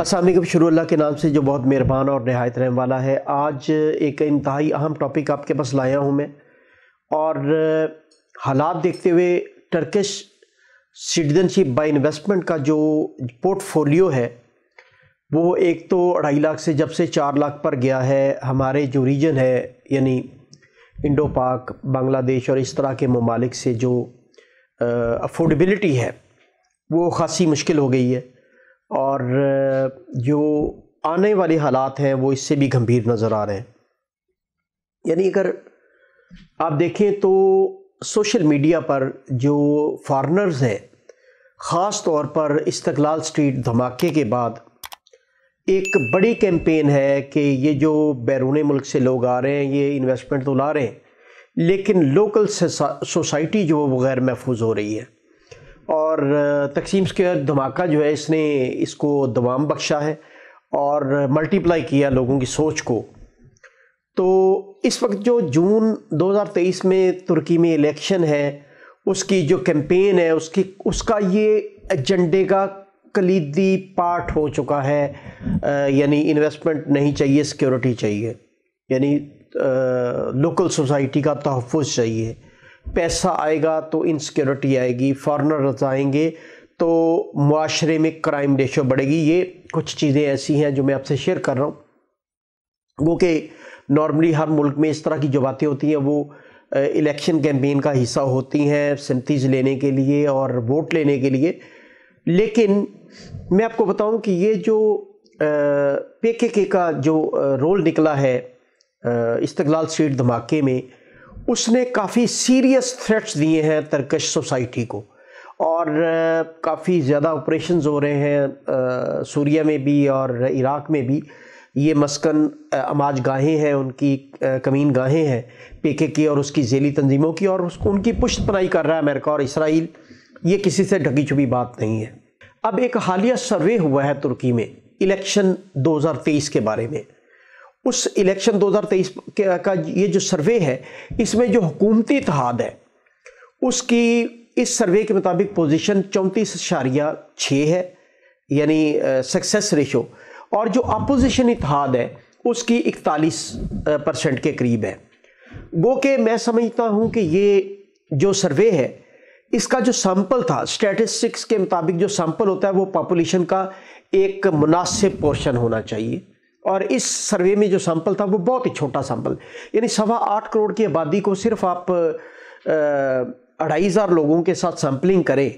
السلام علیکم، شروع اللہ کے نام سے جو بہت مہربان اور نہایت رحم والا ہے۔ آج ایک انتہائی اہم ٹاپک آپ کے پاس لایا ہوں میں، اور حالات دیکھتے ہوئے Turkish citizen ship by investment کا جو پورٹ فولیو ہے وہ ایک تو 2.5 لاکھ سے جب سے 4 لاکھ پر گیا ہے۔ ہمارے جو ریجن ہے یعنی انڈو پاک، بنگلہ دیش اور اس طرح کے ممالک سے جو افورڈیبلٹی ہے وہ خاصی مشکل ہو گئی ہے، اور جو آنے والے حالات ہیں وہ اس سے بھی گھمبیر نظر آ رہے ہیں۔ یعنی اگر آپ دیکھیں تو سوشل میڈیا پر جو فارنرز ہیں، خاص طور پر استقلال سٹریٹ دھماکے کے بعد ایک بڑی کیمپین ہے کہ یہ جو بیرون ملک سے لوگ آ رہے ہیں یہ انویسٹمنٹ تو لا رہے ہیں، لیکن لوکل سوسائٹی جو وہ غیر محفوظ ہو رہی ہے۔ اور تقسیم اسکوائر دھماکہ جو ہے اس نے اس کو دوام بخشا ہے اور ملٹیپلائی کیا لوگوں کی سوچ کو۔ تو اس وقت جو جون 2023 میں ترکی میں الیکشن ہے، اس کی جو کیمپین ہے اس کا یہ ایجنڈے کا کلیدی پارٹ ہو چکا ہے۔ یعنی انویسٹمنٹ نہیں چاہیے، سیکیورٹی چاہیے، یعنی لوکل سوسائٹی کا تحفظ چاہیے۔ پیسہ آئے گا تو انسیکیورٹی آئے گی، فارنرز آئیں گے تو معاشرے میں کرائم ریشو بڑھے گی۔ یہ کچھ چیزیں ایسی ہیں جو میں آپ سے شیئر کر رہا ہوں، وہ کہ نارملی ہر ملک میں اس طرح کی جو باتیں ہوتی ہیں وہ الیکشن کیمپین کا حصہ ہوتی ہیں، سمپتیز لینے کے لیے اور ووٹ لینے کے لیے۔ لیکن میں آپ کو بتاؤں کہ یہ جو PKK کا جو رول نکلا ہے استقلال سٹریٹ دھماکے میں، اس نے کافی سیریس تھریٹس دیے ہیں ترکش سوسائٹی کو، اور کافی زیادہ آپریشنز ہو رہے ہیں سوریہ میں بھی اور عراق میں بھی۔ یہ مسکن اماج گاہیں ہیں، ان کی کمین گاہیں ہیں PKK اور اس کی ذیلی تنظیموں کی، اور ان کی پشت پناہی کر رہا ہے امریکہ اور اسرائیل۔ یہ کسی سے ڈھکی چھپی بات نہیں ہے۔ اب ایک حالیہ سروے ہوا ہے ترکی میں الیکشن 2023 کے بارے میں۔ اس الیکشن 2023 کا یہ جو سروے ہے، اس میں جو حکومتی اتحاد ہے اس کی اس سروے کے مطابق پوزیشن 34.6 ہے، یعنی سکسیس ریشو، اور جو اپوزیشن اتحاد ہے اس کی 41% کے قریب ہے۔ گو کہ میں سمجھتا ہوں کہ یہ جو سروے ہے اس کا جو سیمپل تھا، اسٹیٹسٹکس کے مطابق جو سیمپل ہوتا ہے وہ پاپولیشن کا ایک مناسب پورشن ہونا چاہیے، اور اس سروے میں جو سیمپل تھا وہ بہت ہی چھوٹا سیمپل، یعنی 8.25 کروڑ کی آبادی کو صرف آپ 2,500 لوگوں کے ساتھ سیمپلنگ کریں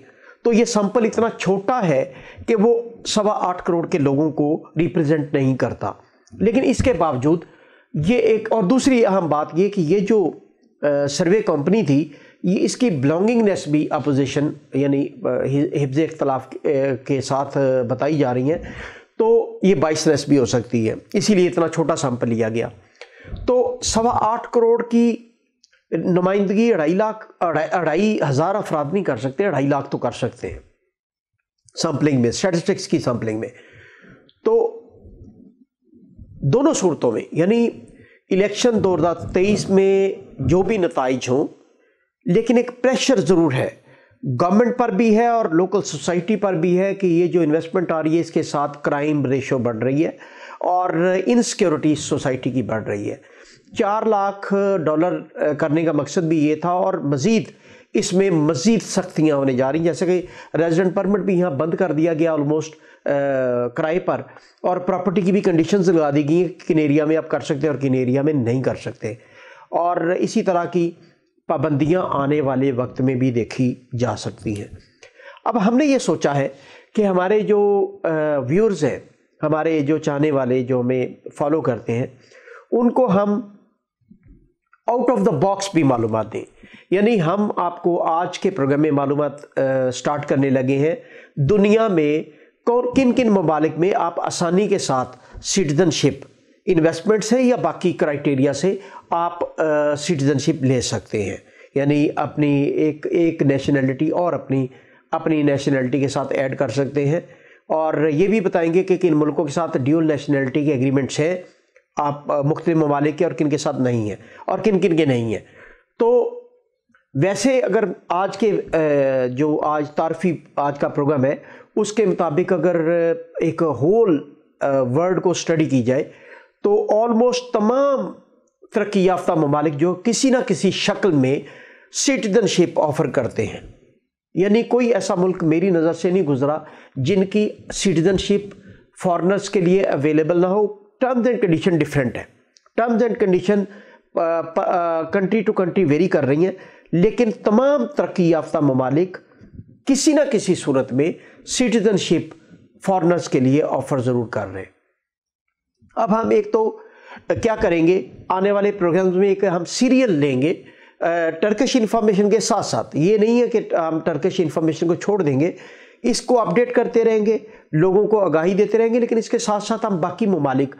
تو یہ سیمپل اتنا چھوٹا ہے کہ وہ 8.25 کروڑ کے لوگوں کو ریپرزینٹ نہیں کرتا۔ لیکن اس کے باوجود یہ ایک اور دوسری اہم بات یہ کہ یہ جو سروے کمپنی تھی، یہ اس کی بلانگنگنیس بھی اپوزیشن یعنی حفظ اختلاف کے ساتھ بتائی جا رہی ہیں، تو یہ بائسنس بھی ہو سکتی ہے، اسی لیے اتنا چھوٹا سیمپل لیا گیا۔ تو 8.25 کروڑ کی نمائندگی 2,500 افراد نہیں کر سکتے، 2.5 لاکھ تو کر سکتے ہیں سیمپلنگ میں، اسٹیٹسٹکس کی سیمپلنگ میں۔ تو دونوں صورتوں میں یعنی الیکشن 2023 میں جو بھی نتائج ہوں، لیکن ایک پریشر ضرور ہے گورنمنٹ پر بھی ہے اور لوکل سوسائٹی پر بھی ہے کہ یہ جو انویسٹمنٹ آ رہی ہے اس کے ساتھ کرائم ریشو بڑھ رہی ہے اور انسیکیورٹی سوسائٹی کی بڑھ رہی ہے۔ $4 لاکھ کرنے کا مقصد بھی یہ تھا، اور مزید اس میں مزید سختیاں ہونے جا رہی ہیں، جیسے کہ ریزیڈنٹ پرمٹ بھی یہاں بند کر دیا گیا آلموسٹ کرائے پر، اور پراپرٹی کی بھی کنڈیشنز لگا دی گئی ہیں، کن ایریا میں آپ کر سکتے ہیں اور کن ایریا میں نہیں کر سکتے، اور اسی طرح کی پابندیاں آنے والے وقت میں بھی دیکھی جا سکتی ہیں۔ اب ہم نے یہ سوچا ہے کہ ہمارے جو ویورز ہیں، ہمارے جو چاہنے والے جو ہمیں فالو کرتے ہیں، ان کو ہم آؤٹ آف دا باکس بھی معلومات دیں۔ یعنی ہم آپ کو آج کے پروگرام میں معلومات سٹارٹ کرنے لگے ہیں دنیا میں کن کن ممالک میں آپ آسانی کے ساتھ سٹیزن شپ انویسٹمنٹ سے یا باقی کرائٹیریا سے آپ سٹیزن شپ لے سکتے ہیں، یعنی اپنی ایک نیشنلٹی اور اپنی نیشنلٹی کے ساتھ ایڈ کر سکتے ہیں، اور یہ بھی بتائیں گے کہ کن ملکوں کے ساتھ ڈیول نیشنلٹی کے ایگریمنٹس ہیں آپ مختلف ممالک کے، اور کن کے ساتھ نہیں ہیں اور کن کن کے نہیں ہیں۔ تو ویسے اگر آج کے جو آج تعارفی آج کا پروگرام ہے اس کے مطابق اگر ایک ہول वर्ल्ड को स्टडी की जाए तो ऑलमोस्ट तमाम तरक्की याफ्ता ममालिक जो किसी ना किसी शक्ल में सिटीजनशिप ऑफ़र करते हैं, यानी कोई ऐसा मुल्क मेरी नज़र से नहीं गुजरा जिनकी सिटीजनशिप फॉरेनर्स के लिए अवेलेबल ना हो। टर्म्स एंड कंडीशन डिफरेंट है, terms and condition country to country vary कर रही हैं, लेकिन तमाम तरक्की याफ्ता ममालिक किसी ना किसी सूरत में सिटीजनशिप फॉरेनर्स के लिए ऑफ़र ज़रूर कर रहे हैं। अब हम एक तो क्या करेंगे, आने वाले प्रोग्राम्स में एक हम सीरियल लेंगे टर्किश इन्फॉर्मेशन के साथ साथ। ये नहीं है कि हम टर्किश इन्फॉर्मेशन को छोड़ देंगे, इसको अपडेट करते रहेंगे, लोगों को आगाही देते रहेंगे, लेकिन इसके साथ साथ हम बाकी ममालिक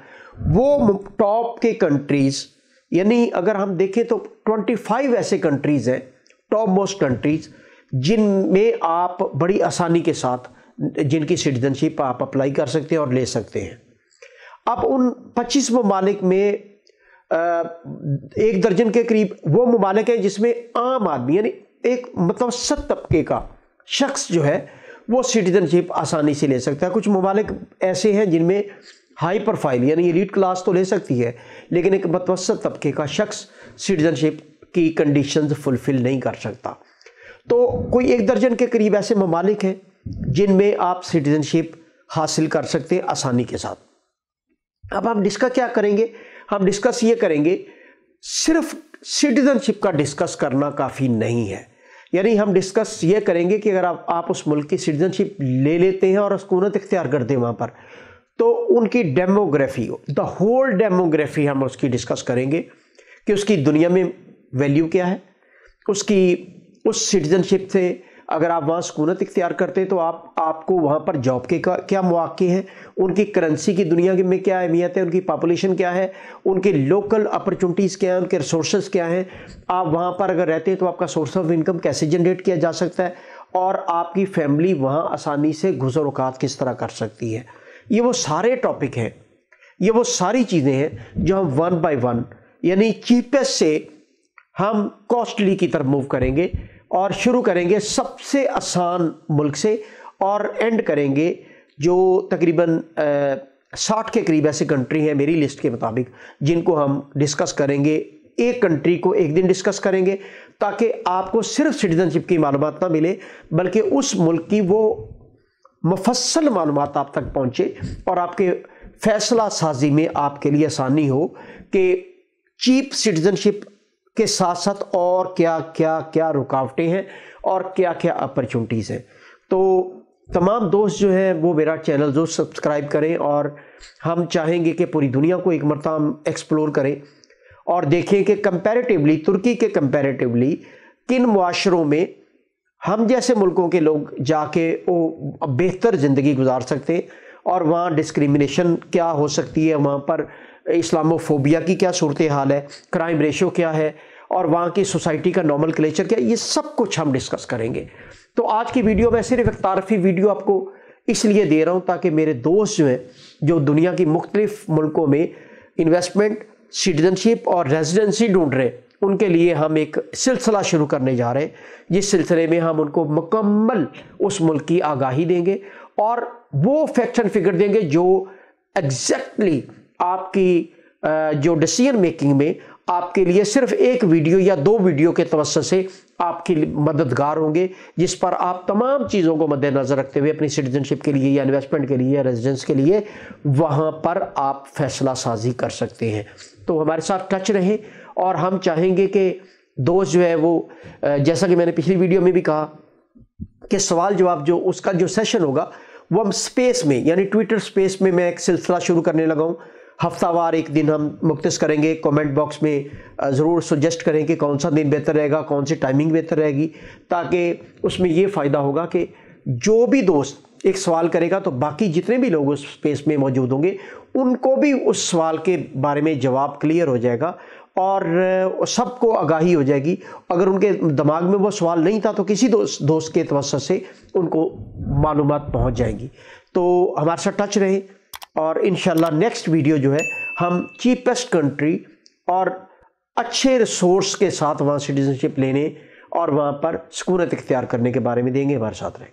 वो टॉप के कंट्रीज़, यानी अगर हम देखें तो 25 ऐसे कंट्रीज़ हैं, टॉप मोस्ट कंट्रीज़, जिनमें आप बड़ी आसानी के साथ जिनकी सिटीजनशिप आप अप्लाई कर सकते हैं और ले सकते हैं। अब उन 25 ममालिक में एक दर्जन के करीब वो ममालिक हैं जिसमें आम आदमी यानी एक मतलब तबके का शख्स जो है वो सिटीजनशिप आसानी से ले सकता है। कुछ ममालिक ऐसे हैं जिनमें हाई प्रोफाइल यानी एलीट क्लास तो ले सकती है, लेकिन एक मतवसत तबके का शख्स सिटीजनशिप की कंडीशंस फुलफिल नहीं कर सकता। तो कोई एक दर्जन के करीब ऐसे ममालिक हैं जिनमें आप सिटीजनशिप हासिल कर सकते हैं आसानी के साथ। अब हम डिस्कस क्या करेंगे, हम डिस्कस ये करेंगे, सिर्फ सिटीजनशिप का डिस्कस करना काफ़ी नहीं है, यानी हम डिस्कस ये करेंगे कि अगर आप उस मुल्क की सिटीजनशिप ले लेते हैं और सुकूनत इख्तियार करते हैं वहाँ पर, तो उनकी डेमोग्राफी, द होल डेमोग्राफी हम उसकी डिस्कस करेंगे कि उसकी दुनिया में वैल्यू क्या है, उसकी उस सिटीजनशिप से अगर आप वहाँ सुकूनत इख्तियार करते हैं तो आपको वहाँ पर जॉब के क्या मौके हैं, उनकी करेंसी की दुनिया में क्या अहमियत है, उनकी पॉपुलेशन क्या है, उनके लोकल अपॉर्चुनिटीज़ क्या हैं, उनके रिसोर्सेज क्या हैं, आप वहाँ पर अगर रहते हैं तो आपका सोर्स ऑफ इनकम कैसे जनरेट किया जा सकता है, और आपकी फैमिली वहाँ आसानी से गुज़र औक़ात किस तरह कर सकती है। ये वो सारे टॉपिक हैं, ये वो सारी चीज़ें हैं जो हम वन बाय वन यानी चीपेस्ट से हम कॉस्टली की तरफ मूव करेंगे, और शुरू करेंगे सबसे आसान मुल्क से और एंड करेंगे जो तकरीबन 60 के करीब ऐसी कंट्री हैं मेरी लिस्ट के मुताबिक जिनको हम डिस्कस करेंगे। एक कंट्री को एक दिन डिस्कस करेंगे ताकि आपको सिर्फ सिटीजनशिप की मालूमात ना मिले, बल्कि उस मुल्क की वो मुफस्सल मालूमात आप तक पहुँचे और आपके फैसला साजी में आपके लिए आसानी हो कि चीप सिटीजनशिप के साथ साथ और क्या क्या क्या रुकावटें हैं और क्या क्या अपॉर्चुनिटीज़ हैं। तो तमाम दोस्त जो हैं वो मेरा चैनल ज़रूर सब्सक्राइब करें, और हम चाहेंगे कि पूरी दुनिया को एक मरतबा हम एक्सप्लोर करें और देखें कि कंपैरेटिवली तुर्की के कंपैरेटिवली किन मुआशरों में हम जैसे मुल्कों के लोग जाके वो बेहतर ज़िंदगी गुजार सकते हैं, और वहाँ डिस्क्रिमिनेशन क्या हो सकती है, वहाँ पर इस्लामोफोबिया की क्या सूरत हाल है, क्राइम रेशो क्या है, और वहाँ की सोसाइटी का नॉर्मल कल्चर क्या है, ये सब कुछ हम डिस्कस करेंगे। तो आज की वीडियो में सिर्फ एक तारफ़ी वीडियो आपको इसलिए दे रहा हूँ ताकि मेरे दोस्त जो हैं जो दुनिया की मुख्तलिफ मुल्कों में इन्वेस्टमेंट, सिटीजनशिप और रेजिडेंसी ढूंढ रहे हैं, उनके लिए हम एक सिलसिला शुरू करने जा रहे हैं, जिस सिलसिले में हम उनको मुकम्मल उस मुल्क की आगाही देंगे और वो फैक्ट्स एंड फिगर देंगे जो एग्जैक्टली आपकी जो डिसीजन मेकिंग में आपके लिए सिर्फ एक वीडियो या 2 वीडियो के तवज्जुह से आपके मददगार होंगे, जिस पर आप तमाम चीज़ों को मद्देनज़र रखते हुए अपनी सिटीजनशिप के लिए या इन्वेस्टमेंट के लिए या रेजिडेंस के लिए वहाँ पर आप फैसला साजी कर सकते हैं। तो हमारे साथ टच रहें, और हम चाहेंगे कि दोस्त जो है वो जैसा कि मैंने पिछली वीडियो में भी कहा कि सवाल जवाब जो उसका जो सेशन होगा वो हम स्पेस में यानी ट्विटर स्पेस में मैं एक सिलसिला शुरू करने लगा हूँ। हफ्तावार एक दिन हम मुख्तस करेंगे। कमेंट बॉक्स में ज़रूर सजेस्ट करें कि कौन सा दिन बेहतर रहेगा, कौन सी टाइमिंग बेहतर रहेगी, ताकि उसमें ये फ़ायदा होगा कि जो भी दोस्त एक सवाल करेगा तो बाकी जितने भी लोग उस स्पेस में मौजूद होंगे उनको भी उस सवाल के बारे में जवाब क्लियर हो जाएगा और सबको आगाही हो जाएगी। अगर उनके दिमाग में वो सवाल नहीं था तो किसी दोस्त के तवज्जुह से उनको मालूमात पहुंच जाएंगी। तो हमारे साथ टच रहें, और इंशाल्लाह नेक्स्ट वीडियो जो है हम चीपेस्ट कंट्री और अच्छे रिसोर्स के साथ वहाँ सिटीजनशिप लेने और वहाँ पर सुकूनत इख्तियार करने के बारे में देंगे। हमारे साथ रहें।